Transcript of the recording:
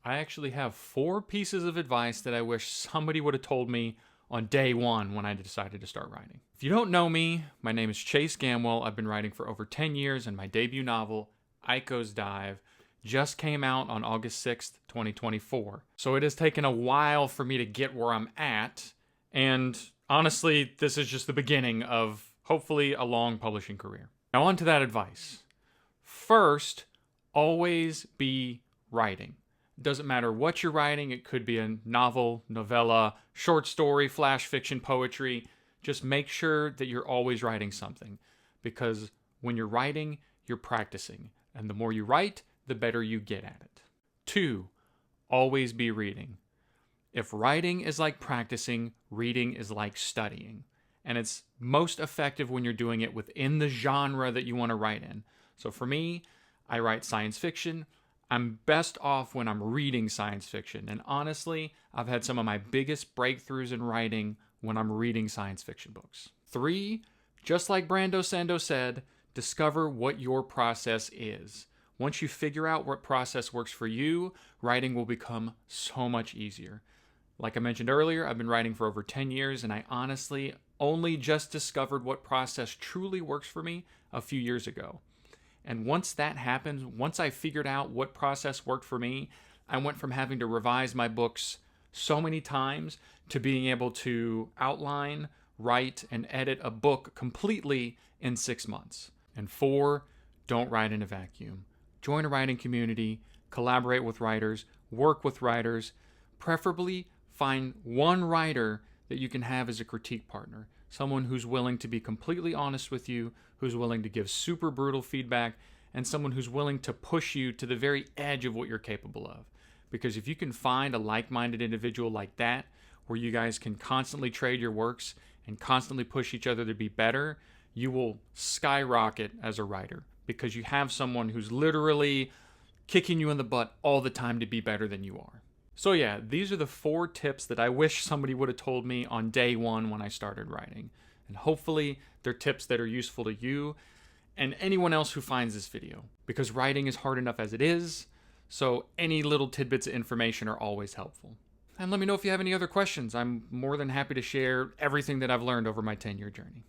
I actually have 4 pieces of advice that I wish somebody would have told me on day one when I decided to start writing. If you don't know me, my name is Chase Gamwell. I've been writing for over 10 years, and my debut novel, Aiko's Dive, just came out on August 6th, 2024. So it has taken a while for me to get where I'm at, and honestly, this is just the beginning of hopefully a long publishing career. Now, on to that advice. First, always be writing. It doesn't matter what you're writing, it could be a novel, novella, short story, flash fiction, poetry. Just make sure that you're always writing something, because when you're writing, you're practicing. And the more you write, the better you get at it. 2, always be reading. If writing is like practicing, reading is like studying. And it's most effective when you're doing it within the genre that you want to write in. So for me, I write science fiction. I'm best off when I'm reading science fiction. And honestly, I've had some of my biggest breakthroughs in writing when I'm reading science fiction books. 3, just like Brando Sando said, discover what your process is. Once you figure out what process works for you, writing will become so much easier. Like I mentioned earlier, I've been writing for over 10 years, and I honestly only just discovered what process truly works for me a few years ago. And once that happened, once I figured out what process worked for me, I went from having to revise my books so many times to being able to outline, write, and edit a book completely in 6 months. And 4, don't write in a vacuum. Join a writing community, collaborate with writers, work with writers, preferably find one writer that you can have as a critique partner. Someone who's willing to be completely honest with you, who's willing to give super brutal feedback, and someone who's willing to push you to the very edge of what you're capable of. Because if you can find a like-minded individual like that, where you guys can constantly trade your works and constantly push each other to be better, you will skyrocket as a writer, because you have someone who's literally kicking you in the butt all the time to be better than you are. So yeah, these are the 4 tips that I wish somebody would have told me on day one when I started writing. And hopefully they're tips that are useful to you and anyone else who finds this video, because writing is hard enough as it is, so any little tidbits of information are always helpful. And let me know if you have any other questions. I'm more than happy to share everything that I've learned over my 10-year journey.